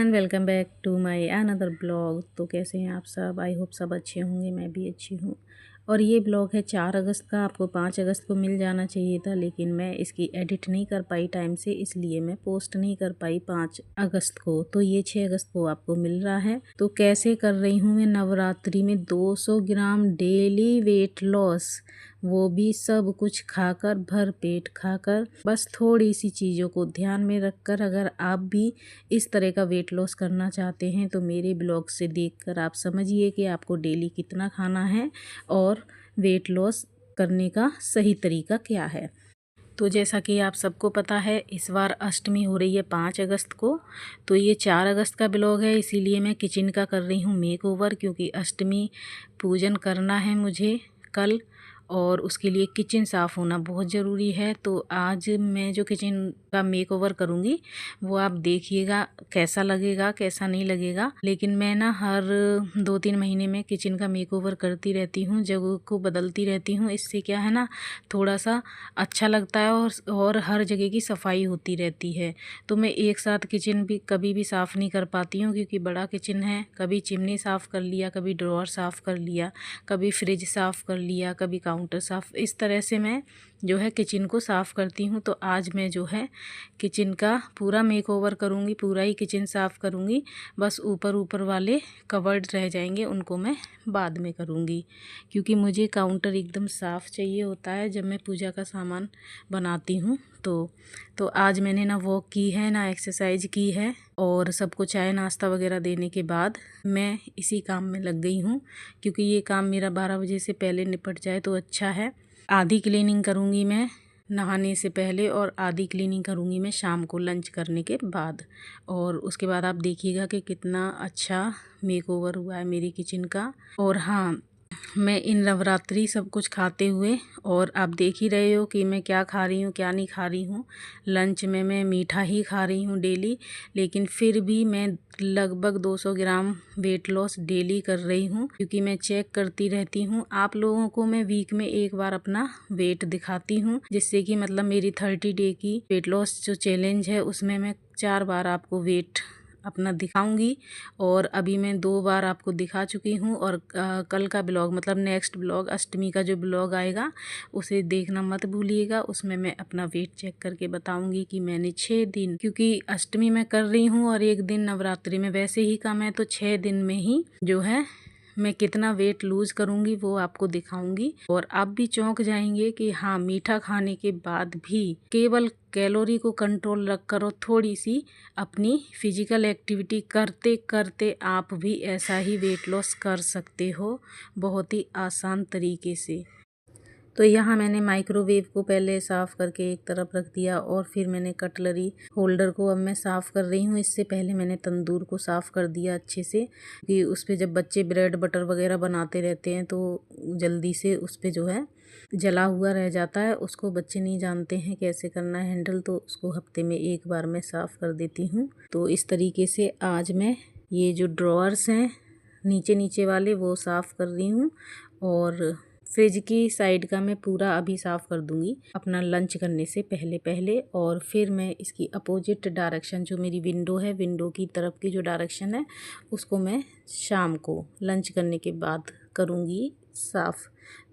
Everyone, welcome back to my another blog. तो कैसे हैं आप सब? आई होप सब अच्छे होंगे, मैं भी अच्छी हूँ। और ये ब्लॉग है 4 अगस्त का। आपको 5 अगस्त को मिल जाना चाहिए था, लेकिन मैं इसकी एडिट नहीं कर पाई टाइम से, इसलिए मैं पोस्ट नहीं कर पाई 5 अगस्त को। तो ये 6 अगस्त को आपको मिल रहा है। तो कैसे कर रही हूँ मैं नवरात्रि में 200 ग्राम डेली वेट लॉस, वो भी सब कुछ खाकर, भर पेट खाकर। बस थोड़ी सी चीज़ों को ध्यान में रखकर अगर आप भी इस तरह का वेट लॉस करना चाहते हैं तो मेरे ब्लॉग से देखकर आप समझिए कि आपको डेली कितना खाना है और वेट लॉस करने का सही तरीका क्या है। तो जैसा कि आप सबको पता है, इस बार अष्टमी हो रही है 5 अगस्त को। तो ये 4 अगस्त का ब्लॉग है, इसीलिए मैं किचन का कर रही हूँ मेक ओवर, क्योंकि अष्टमी पूजन करना है मुझे कल, और उसके लिए किचन साफ़ होना बहुत ज़रूरी है। तो आज मैं जो किचन का मेक ओवर करूँगी वो आप देखिएगा कैसा लगेगा कैसा नहीं लगेगा। लेकिन मैं ना हर 2-3 महीने में किचन का मेक ओवर करती रहती हूँ, जगह को बदलती रहती हूँ। इससे क्या है ना, थोड़ा सा अच्छा लगता है और हर जगह की सफाई होती रहती है। तो मैं एक साथ किचन भी कभी भी साफ़ नहीं कर पाती हूँ, क्योंकि बड़ा किचन है। कभी चिमनी साफ़ कर लिया, कभी ड्रॉअर साफ़ कर लिया, कभी फ्रिज साफ़ कर लिया, कभी काउंटर साफ़। इस तरह से मैं जो है किचन को साफ़ करती हूँ। तो आज मैं जो है किचन का पूरा मेक ओवर करूँगी, पूरा ही किचन साफ़ करूँगी। बस ऊपर ऊपर वाले कवर्ड रह जाएंगे, उनको मैं बाद में करूँगी, क्योंकि मुझे काउंटर एकदम साफ़ चाहिए होता है जब मैं पूजा का सामान बनाती हूँ। तो आज मैंने ना वॉक की है ना एक्सरसाइज की है, और सबको चाय नाश्ता वगैरह देने के बाद मैं इसी काम में लग गई हूँ, क्योंकि ये काम मेरा 12 बजे से पहले निपट जाए तो अच्छा है। आधी क्लीनिंग करूँगी मैं नहाने से पहले, और आधी क्लीनिंग करूँगी मैं शाम को लंच करने के बाद। और उसके बाद आप देखिएगा कि कितना अच्छा मेकओवर हुआ है मेरी किचन का। और हाँ, मैं इन नवरात्रि सब कुछ खाते हुए, और आप देख ही रहे हो कि मैं क्या खा रही हूँ क्या नहीं खा रही हूँ। लंच में मैं मीठा ही खा रही हूँ डेली, लेकिन फिर भी मैं लगभग 200 ग्राम वेट लॉस डेली कर रही हूँ, क्योंकि मैं चेक करती रहती हूँ। आप लोगों को मैं वीक में एक बार अपना वेट दिखाती हूँ, जिससे कि मतलब मेरी 30 डे की वेट लॉस जो चैलेंज है उसमें मैं 4 बार आपको वेट अपना दिखाऊंगी। और अभी मैं 2 बार आपको दिखा चुकी हूँ। और कल का ब्लॉग मतलब नेक्स्ट ब्लॉग अष्टमी का जो ब्लॉग आएगा उसे देखना मत भूलिएगा। उसमें मैं अपना वेट चेक करके बताऊंगी कि मैंने 6 दिन, क्योंकि अष्टमी में कर रही हूँ और 1 दिन नवरात्रि में वैसे ही कम है, तो 6 दिन में ही जो है मैं कितना वेट लूज़ करूँगी वो आपको दिखाऊंगी। और आप भी चौंक जाएंगे कि हाँ, मीठा खाने के बाद भी केवल कैलोरी को कंट्रोल रख कर और थोड़ी सी अपनी फिजिकल एक्टिविटी करते करते आप भी ऐसा ही वेट लॉस कर सकते हो, बहुत ही आसान तरीके से। तो यहाँ मैंने माइक्रोवेव को पहले साफ़ करके एक तरफ रख दिया, और फिर मैंने कटलरी होल्डर को अब मैं साफ़ कर रही हूँ। इससे पहले मैंने तंदूर को साफ़ कर दिया अच्छे से, कि उस पर जब बच्चे ब्रेड बटर वगैरह बनाते रहते हैं तो जल्दी से उस पर जो है जला हुआ रह जाता है। उसको बच्चे नहीं जानते हैं कैसे करना है हैंडल, तो उसको हफ्ते में एक बार मैं साफ़ कर देती हूँ। तो इस तरीके से आज मैं ये जो ड्रॉअर्स हैं नीचे नीचे वाले वो साफ़ कर रही हूँ, और फ्रिज की साइड का मैं पूरा अभी साफ़ कर दूंगी अपना लंच करने से पहले पहले। और फिर मैं इसकी अपोजिट डायरेक्शन, जो मेरी विंडो है, विंडो की तरफ की जो डायरेक्शन है उसको मैं शाम को लंच करने के बाद करूँगी साफ़।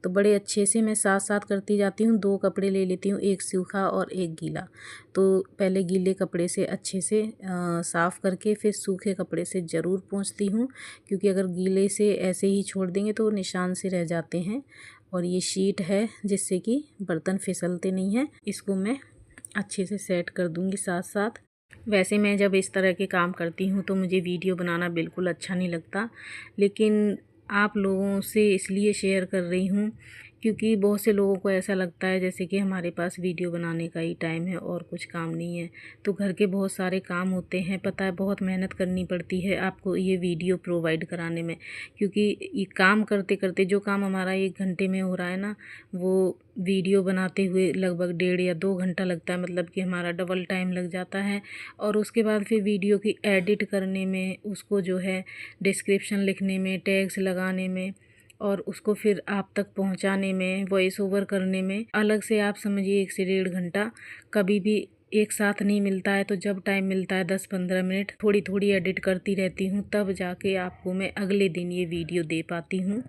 तो बड़े अच्छे से मैं साथ साथ करती जाती हूँ। 2 कपड़े ले लेती हूँ, एक सूखा और एक गीला। तो पहले गीले कपड़े से अच्छे से साफ़ करके फिर सूखे कपड़े से ज़रूर पोंछती हूँ, क्योंकि अगर गीले से ऐसे ही छोड़ देंगे तो निशान से रह जाते हैं। और ये शीट है जिससे कि बर्तन फिसलते नहीं हैं, इसको मैं अच्छे से सेट कर दूँगी साथ साथ। वैसे मैं जब इस तरह के काम करती हूँ तो मुझे वीडियो बनाना बिल्कुल अच्छा नहीं लगता, लेकिन आप लोगों से इसलिए शेयर कर रही हूँ क्योंकि बहुत से लोगों को ऐसा लगता है जैसे कि हमारे पास वीडियो बनाने का ही टाइम है और कुछ काम नहीं है। तो घर के बहुत सारे काम होते हैं, पता है बहुत मेहनत करनी पड़ती है आपको ये वीडियो प्रोवाइड कराने में, क्योंकि ये काम करते करते जो काम हमारा 1 घंटे में हो रहा है ना, वो वीडियो बनाते हुए लगभग 1.5 या 2 घंटा लगता है, मतलब कि हमारा डबल टाइम लग जाता है। और उसके बाद फिर वीडियो की एडिट करने में, उसको जो है डिस्क्रिप्शन लिखने में, टैग्स लगाने में, और उसको फिर आप तक पहुंचाने में, वॉइस ओवर करने में अलग से आप समझिए 1 से 1.5 घंटा कभी भी एक साथ नहीं मिलता है, तो जब टाइम मिलता है 10-15 मिनट थोड़ी थोड़ी एडिट करती रहती हूँ, तब जाके आपको मैं अगले दिन ये वीडियो दे पाती हूँ।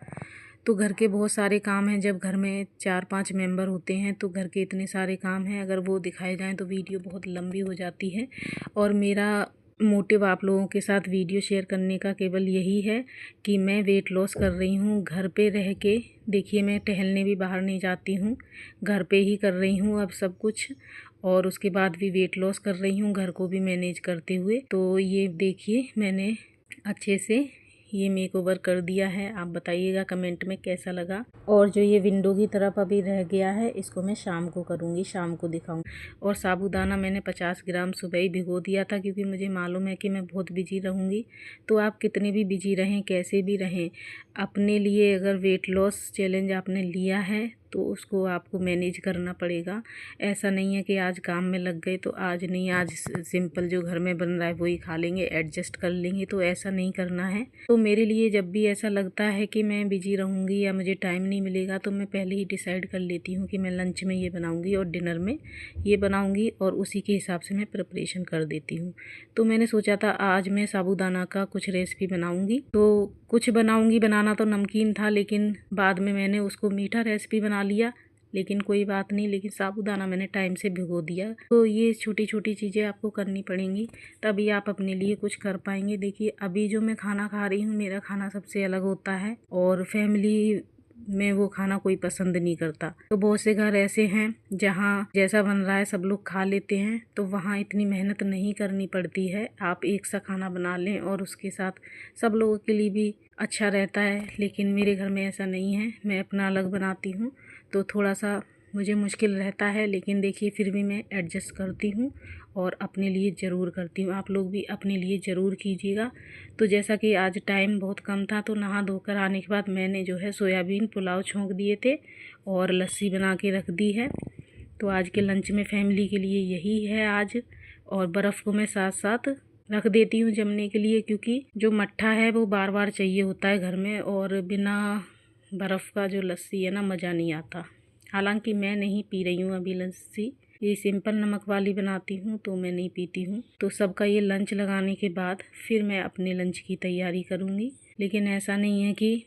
तो घर के बहुत सारे काम हैं, जब घर में 4-5 मेंबर होते हैं तो घर के इतने सारे काम हैं, अगर वो दिखाए जाएँ तो वीडियो बहुत लंबी हो जाती है। और मेरा मोटिव आप लोगों के साथ वीडियो शेयर करने का केवल यही है कि मैं वेट लॉस कर रही हूँ घर पे रह के। देखिए, मैं टहलने भी बाहर नहीं जाती हूँ, घर पे ही कर रही हूँ अब सब कुछ, और उसके बाद भी वेट लॉस कर रही हूँ घर को भी मैनेज करते हुए। तो ये देखिए, मैंने अच्छे से ये मेकओवर कर दिया है। आप बताइएगा कमेंट में कैसा लगा। और जो ये विंडो की तरफ अभी रह गया है, इसको मैं शाम को करूँगी, शाम को दिखाऊँ। और साबूदाना मैंने 50 ग्राम सुबह ही भिगो दिया था, क्योंकि मुझे मालूम है कि मैं बहुत बिजी रहूँगी। तो आप कितने भी बिजी रहें, कैसे भी रहें, अपने लिए अगर वेट लॉस चैलेंज आपने लिया है तो उसको आपको मैनेज करना पड़ेगा। ऐसा नहीं है कि आज काम में लग गए तो आज नहीं, आज सिंपल जो घर में बन रहा है वही खा लेंगे, एडजस्ट कर लेंगे, तो ऐसा नहीं करना है। तो मेरे लिए जब भी ऐसा लगता है कि मैं बिजी रहूँगी या मुझे टाइम नहीं मिलेगा, तो मैं पहले ही डिसाइड कर लेती हूँ कि मैं लंच में ये बनाऊँगी और डिनर में ये बनाऊँगी, और उसी के हिसाब से मैं प्रिपरेशन कर देती हूँ। तो मैंने सोचा था आज मैं साबूदाना का कुछ रेसिपी बनाऊँगी। तो कुछ बनाऊँगी, बनाना तो नमकीन था, लेकिन बाद में मैंने उसको मीठा रेसिपी बना लिया। लेकिन कोई बात नहीं, लेकिन साबूदाना मैंने टाइम से भिगो दिया। तो ये छोटी छोटी चीज़ें आपको करनी पड़ेंगी, तभी आप अपने लिए कुछ कर पाएंगे। देखिए, अभी जो मैं खाना खा रही हूँ, मेरा खाना सबसे अलग होता है, और फैमिली में वो खाना कोई पसंद नहीं करता। तो बहुत से घर ऐसे हैं जहाँ जैसा बन रहा है सब लोग खा लेते हैं, तो वहाँ इतनी मेहनत नहीं करनी पड़ती है। आप एक सा खाना बना लें और उसके साथ सब लोगों के लिए भी अच्छा रहता है। लेकिन मेरे घर में ऐसा नहीं है, मैं अपना अलग बनाती हूँ, तो थोड़ा सा मुझे मुश्किल रहता है। लेकिन देखिए, फिर भी मैं एडजस्ट करती हूँ और अपने लिए ज़रूर करती हूँ। आप लोग भी अपने लिए ज़रूर कीजिएगा। तो जैसा कि आज टाइम बहुत कम था, तो नहा धोकर आने के बाद मैंने जो है सोयाबीन पुलाव छोंक दिए थे और लस्सी बना के रख दी है। तो आज के लंच में फैमिली के लिए यही है आज। और बर्फ़ को मैं साथ साथ रख देती हूँ जमने के लिए, क्योंकि जो मट्ठा है वो बार बार चाहिए होता है घर में, और बिना बर्फ़ का जो लस्सी है ना, मज़ा नहीं आता। हालांकि मैं नहीं पी रही हूँ अभी लस्सी, ये सिंपल नमक वाली बनाती हूँ, तो मैं नहीं पीती हूँ। तो सबका ये लंच लगाने के बाद फिर मैं अपने लंच की तैयारी करूँगी। लेकिन ऐसा नहीं है कि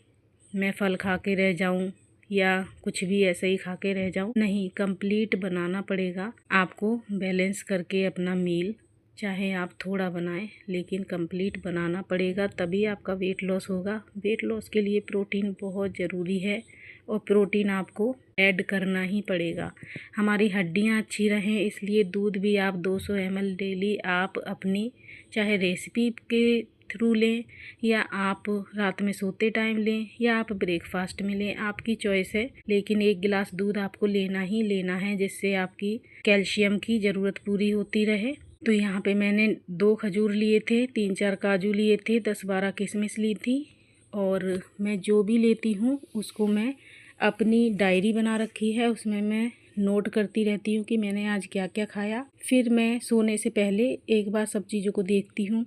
मैं फल खा के रह जाऊँ या कुछ भी ऐसे ही खा के रह जाऊँ, नहीं, कंप्लीट बनाना पड़ेगा आपको, बैलेंस करके अपना मील। चाहे आप थोड़ा बनाएं, लेकिन कंप्लीट बनाना पड़ेगा, तभी आपका वेट लॉस होगा। वेट लॉस के लिए प्रोटीन बहुत ज़रूरी है, और प्रोटीन आपको ऐड करना ही पड़ेगा। हमारी हड्डियां अच्छी रहें, इसलिए दूध भी आप 200 ml डेली आप अपनी चाहे रेसिपी के थ्रू लें, या आप रात में सोते टाइम लें, या आप ब्रेकफास्ट में लें, आपकी चॉइस है। लेकिन 1 गिलास दूध आपको लेना ही लेना है, जिससे आपकी कैल्शियम की ज़रूरत पूरी होती रहे। तो यहाँ पे मैंने 2 खजूर लिए थे, 3-4 काजू लिए थे, 10-12 किशमिश ली थी। और मैं जो भी लेती हूँ उसको मैं अपनी डायरी बना रखी है, उसमें मैं नोट करती रहती हूँ कि मैंने आज क्या क्या खाया। फिर मैं सोने से पहले एक बार सब चीज़ों को देखती हूँ,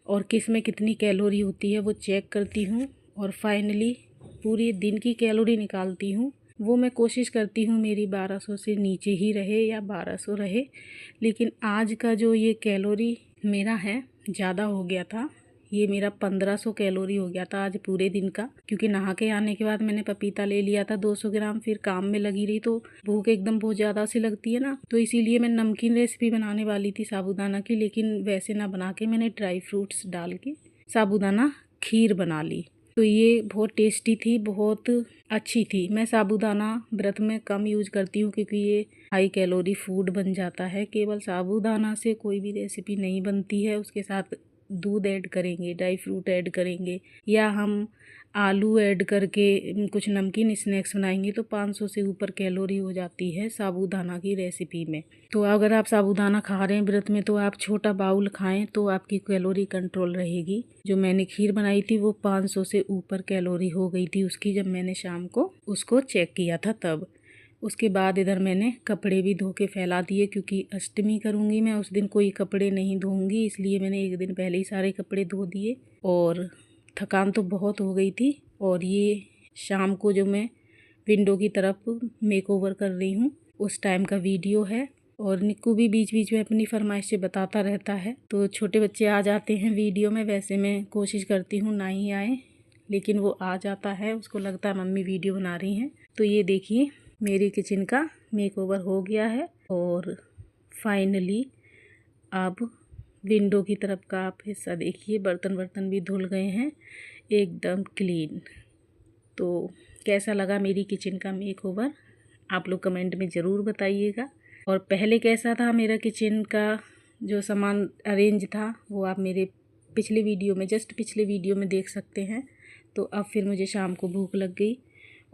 और किस में कितनी कैलोरी होती है वो चेक करती हूँ, और फाइनली पूरे दिन की कैलोरी निकालती हूँ। वो मैं कोशिश करती हूँ मेरी 1200 से नीचे ही रहे या 1200 रहे। लेकिन आज का जो ये कैलोरी मेरा है ज़्यादा हो गया था, ये मेरा 1500 कैलोरी हो गया था आज पूरे दिन का। क्योंकि नहा के आने के बाद मैंने पपीता ले लिया था 200 ग्राम, फिर काम में लगी रही, तो भूख एकदम बहुत ज़्यादा सी लगती है ना। तो इसीलिए मैं नमकीन रेसिपी बनाने वाली थी साबूदाना की, लेकिन वैसे ना बना के मैंने ड्राई फ्रूट्स डाल के साबूदाना खीर बना ली। तो ये बहुत टेस्टी थी, बहुत अच्छी थी। मैं साबूदाना व्रत में कम यूज करती हूँ, क्योंकि ये हाई कैलोरी फूड बन जाता है। केवल साबूदाना से कोई भी रेसिपी नहीं बनती है, उसके साथ दूध ऐड करेंगे, ड्राई फ्रूट ऐड करेंगे, या हम आलू ऐड करके कुछ नमकीन स्नैक्स बनाएंगे, तो 500 से ऊपर कैलोरी हो जाती है साबूदाना की रेसिपी में। तो अगर आप साबूदाना खा रहे हैं व्रत में, तो आप छोटा बाउल खाएं, तो आपकी कैलोरी कंट्रोल रहेगी। जो मैंने खीर बनाई थी वो 500 से ऊपर कैलोरी हो गई थी उसकी, जब मैंने शाम को उसको चेक किया था तब। उसके बाद इधर मैंने कपड़े भी धो के फैला दिए, क्योंकि अष्टमी करूँगी मैं, उस दिन कोई कपड़े नहीं धोऊंगी, इसलिए मैंने एक दिन पहले ही सारे कपड़े धो दिए। और थकान तो बहुत हो गई थी। और ये शाम को जो मैं विंडो की तरफ मेकओवर कर रही हूँ, उस टाइम का वीडियो है। और निक्कू भी बीच बीच में अपनी फरमाइशें बताता रहता है, तो छोटे बच्चे आ जाते हैं वीडियो में। वैसे मैं कोशिश करती हूँ ना ही आए, लेकिन वो आ जाता है, उसको लगता है मम्मी वीडियो बना रही हैं। तो ये देखिए मेरी किचन का मेकओवर हो गया है और फाइनली अब विंडो की तरफ का आप हिस्सा देखिए, बर्तन वर्तन भी धुल गए हैं एकदम क्लीन। तो कैसा लगा मेरी किचन का मेकओवर, आप लोग कमेंट में ज़रूर बताइएगा। और पहले कैसा था मेरा किचन का जो सामान अरेंज था, वो आप मेरे पिछले वीडियो में, जस्ट पिछले वीडियो में देख सकते हैं। तो अब फिर मुझे शाम को भूख लग गई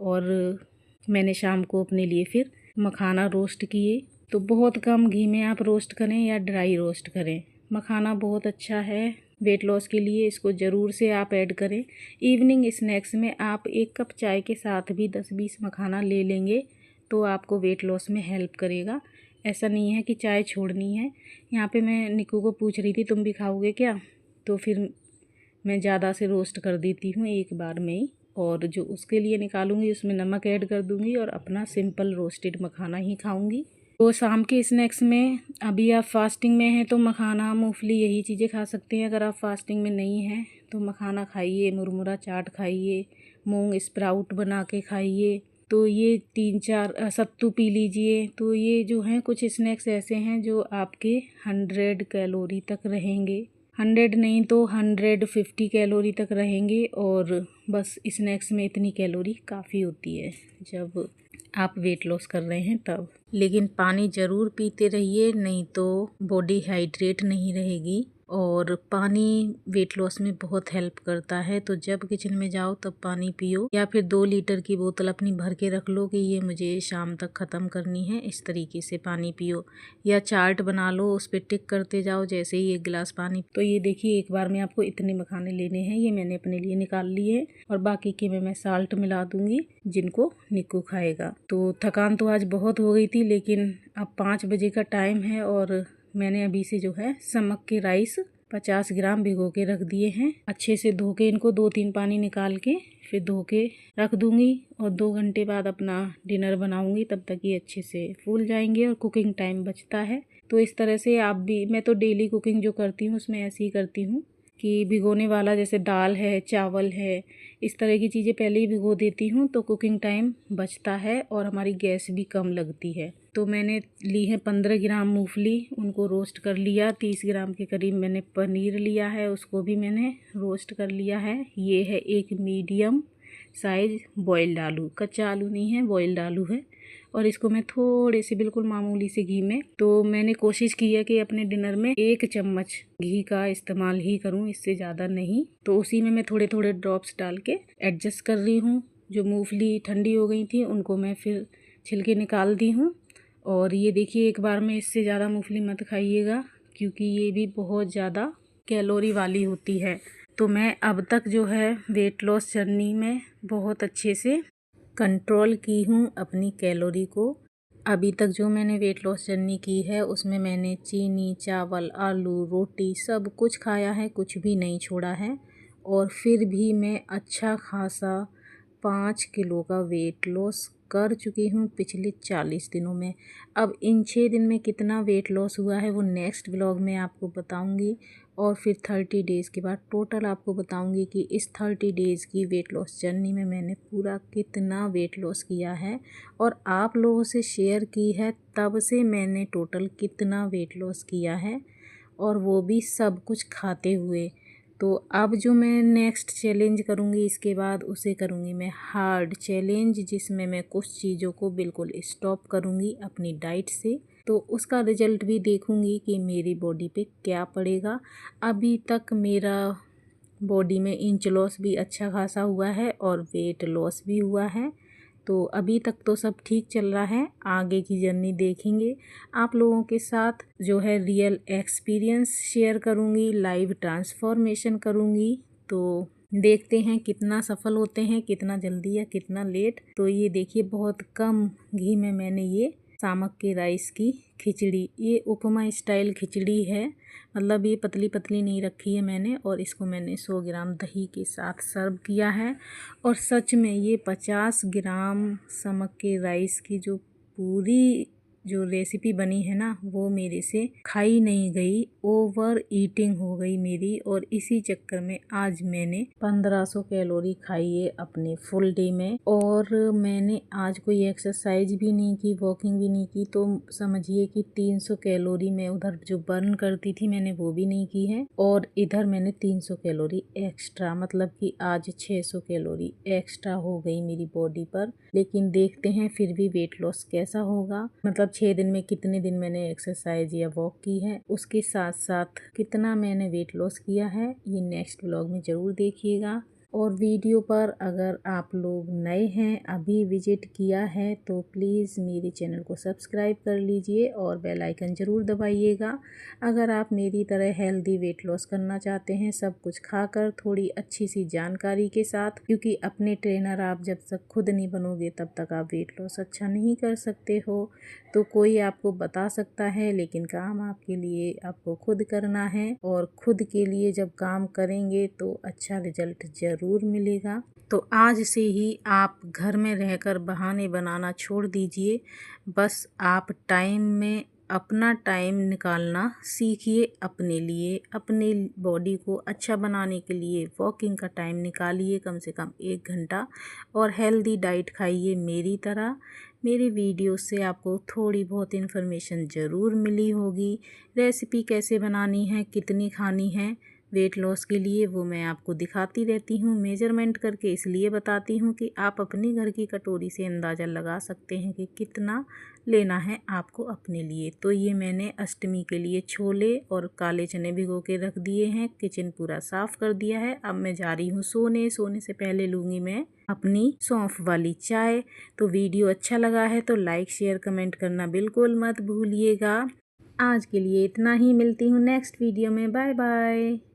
और मैंने शाम को अपने लिए फिर मखाना रोस्ट किए। तो बहुत कम घी में आप रोस्ट करें या ड्राई रोस्ट करें, मखाना बहुत अच्छा है वेट लॉस के लिए, इसको ज़रूर से आप ऐड करें। इवनिंग स्नैक्स में आप 1 कप चाय के साथ भी 10-20 मखाना ले लेंगे तो आपको वेट लॉस में हेल्प करेगा। ऐसा नहीं है कि चाय छोड़नी है। यहाँ पे मैं निक्कू को पूछ रही थी तुम भी खाओगे क्या, तो फिर मैं ज़्यादा से रोस्ट कर देती हूँ एक बार में ही, और जो उसके लिए निकालूंगी उसमें नमक ऐड कर दूँगी और अपना सिंपल रोस्टेड मखाना ही खाऊंगी। तो शाम के स्नैक्स में अभी आप फास्टिंग में हैं तो मखाना मूंगफली यही चीज़ें खा सकते हैं। अगर आप फास्टिंग में नहीं हैं तो मखाना खाइए, मुरमुरा चाट खाइए, मूंग स्प्राउट बना के खाइए, तो ये 3-4 सत्तू पी लीजिए। तो ये जो हैं कुछ स्नैक्स ऐसे हैं जो आपके 100 कैलोरी तक रहेंगे, 100 नहीं तो 150 कैलोरी तक रहेंगे। और बस स्नैक्स में इतनी कैलोरी काफ़ी होती है जब आप वेट लॉस कर रहे हैं तब। लेकिन पानी ज़रूर पीते रहिए, नहीं तो बॉडी हाइड्रेट नहीं रहेगी। और पानी वेट लॉस में बहुत हेल्प करता है, तो जब किचन में जाओ तब पानी पियो, या फिर 2 लीटर की बोतल अपनी भर के रख लो कि ये मुझे शाम तक ख़त्म करनी है, इस तरीके से पानी पियो। या चार्ट बना लो, उस पर टिक करते जाओ जैसे ही 1 गिलास पानी। तो ये देखिए एक बार में आपको इतने मखाने लेने हैं, ये मैंने अपने लिए निकाल लिए हैं और बाकी के में मैं साल्ट मिला दूंगी जिनको निक्कू खाएगा। तो थकान तो आज बहुत हो गई थी, लेकिन अब 5 बजे का टाइम है और मैंने अभी से जो है समक के राइस 50 ग्राम भिगो के रख दिए हैं। अच्छे से धो के इनको 2-3 पानी निकाल के फिर धो के रख दूंगी और 2 घंटे बाद अपना डिनर बनाऊंगी, तब तक ये अच्छे से फूल जाएंगे और कुकिंग टाइम बचता है। तो इस तरह से आप भी, मैं तो डेली कुकिंग जो करती हूँ उसमें ऐसे ही करती हूँ कि भिगोने वाला जैसे दाल है, चावल है, इस तरह की चीज़ें पहले ही भिगो देती हूँ तो कुकिंग टाइम बचता है और हमारी गैस भी कम लगती है। तो मैंने ली है 15 ग्राम मूंगफली, उनको रोस्ट कर लिया। 30 ग्राम के करीब मैंने पनीर लिया है, उसको भी मैंने रोस्ट कर लिया है। ये है एक मीडियम साइज बॉइल्ड आलू, कच्चा आलू नहीं है, बॉइल्ड आलू है। और इसको मैं थोड़े से बिल्कुल मामूली से घी में, तो मैंने कोशिश की है कि अपने डिनर में 1 चम्मच घी का इस्तेमाल ही करूं, इससे ज़्यादा नहीं। तो उसी में मैं थोड़े थोड़े ड्रॉप्स डाल के एडजस्ट कर रही हूँ। जो मूंगफली ठंडी हो गई थी उनको मैं फिर छिलके निकाल दी हूँ। और ये देखिए एक बार में इससे ज़्यादा मूंगफली मत खाइएगा क्योंकि ये भी बहुत ज़्यादा कैलोरी वाली होती है। तो मैं अब तक जो है वेट लॉस जर्नी में बहुत अच्छे से कंट्रोल की हूँ अपनी कैलोरी को। अभी तक जो मैंने वेट लॉस जर्नी की है उसमें मैंने चीनी, चावल, आलू, रोटी सब कुछ खाया है, कुछ भी नहीं छोड़ा है। और फिर भी मैं अच्छा खासा 5 किलो का वेट लॉस कर चुकी हूँ पिछले 40 दिनों में। अब इन 6 दिन में कितना वेट लॉस हुआ है वो नेक्स्ट व्लॉग में आपको बताऊँगी। और फिर 30 डेज़ के बाद टोटल आपको बताऊंगी कि इस 30 डेज़ की वेट लॉस जर्नी में मैंने पूरा कितना वेट लॉस किया है और आप लोगों से शेयर की है तब से मैंने टोटल कितना वेट लॉस किया है, और वो भी सब कुछ खाते हुए। तो अब जो मैं नेक्स्ट चैलेंज करूँगी इसके बाद उसे करूँगी मैं हार्ड चैलेंज, जिसमें मैं कुछ चीज़ों को बिल्कुल स्टॉप करूँगी अपनी डाइट से। तो उसका रिज़ल्ट भी देखूँगी कि मेरी बॉडी पे क्या पड़ेगा। अभी तक मेरा बॉडी में इंच लॉस भी अच्छा खासा हुआ है और वेट लॉस भी हुआ है। तो अभी तक तो सब ठीक चल रहा है, आगे की जर्नी देखेंगे। आप लोगों के साथ जो है रियल एक्सपीरियंस शेयर करूँगी, लाइव ट्रांसफॉर्मेशन करूँगी। तो देखते हैं कितना सफल होते हैं, कितना जल्दी या कितना लेट। तो ये देखिए बहुत कम घी में मैंने ये सामक के राइस की खिचड़ी, ये उपमा स्टाइल खिचड़ी है, मतलब ये पतली पतली नहीं रखी है मैंने। और इसको मैंने 100 ग्राम दही के साथ सर्व किया है। और सच में ये 50 ग्राम सामक के राइस की जो पूरी जो रेसिपी बनी है ना वो मेरे से खाई नहीं गई, ओवर ईटिंग हो गई मेरी। और इसी चक्कर में आज मैंने 1500 कैलोरी खाई है अपने फुल डे में। और मैंने आज कोई एक्सरसाइज भी नहीं की, वॉकिंग भी नहीं की, तो समझिए कि 300 कैलोरी मैं उधर जो बर्न करती थी मैंने वो भी नहीं की है। और इधर मैंने 300 कैलोरी एक्स्ट्रा, मतलब कि आज 600 कैलोरी एक्स्ट्रा हो गई मेरी बॉडी पर। लेकिन देखते हैं फिर भी वेट लॉस कैसा होगा, मतलब 6 दिन में कितने दिन मैंने एक्सरसाइज या वॉक की है, उसके साथ साथ कितना मैंने वेट लॉस किया है, ये नेक्स्ट व्लॉग में ज़रूर देखिएगा। और वीडियो पर अगर आप लोग नए हैं, अभी विजिट किया है, तो प्लीज़ मेरे चैनल को सब्सक्राइब कर लीजिए और बेल आइकन ज़रूर दबाइएगा। अगर आप मेरी तरह हेल्दी वेट लॉस करना चाहते हैं, सब कुछ खाकर थोड़ी अच्छी सी जानकारी के साथ, क्योंकि अपने ट्रेनर आप जब तक खुद नहीं बनोगे तब तक आप वेट लॉस अच्छा नहीं कर सकते हो। तो कोई आपको बता सकता है, लेकिन काम आपके लिए आपको खुद करना है। और खुद के लिए जब काम करेंगे तो अच्छा रिजल्ट ज़रूर मिलेगा। तो आज से ही आप घर में रहकर बहाने बनाना छोड़ दीजिए। बस आप टाइम में अपना टाइम निकालना सीखिए अपने लिए, अपने बॉडी को अच्छा बनाने के लिए वॉकिंग का टाइम निकालिए कम से कम 1 घंटा। और हेल्दी डाइट खाइए मेरी तरह। मेरी वीडियो से आपको थोड़ी बहुत इन्फॉर्मेशन ज़रूर मिली होगी। रेसिपी कैसे बनानी है, कितनी खानी है वेट लॉस के लिए, वो मैं आपको दिखाती रहती हूँ मेजरमेंट करके, इसलिए बताती हूँ कि आप अपनी घर की कटोरी से अंदाज़ा लगा सकते हैं कि कितना लेना है आपको अपने लिए। तो ये मैंने अष्टमी के लिए छोले और काले चने भिगो के रख दिए हैं। किचन पूरा साफ़ कर दिया है। अब मैं जा रही हूँ सोने। सोने से पहले लूँगी मैं अपनी सौंफ वाली चाय। तो वीडियो अच्छा लगा है तो लाइक शेयर कमेंट करना बिल्कुल मत भूलिएगा। आज के लिए इतना ही, मिलती हूँ नेक्स्ट वीडियो में। Bye bye.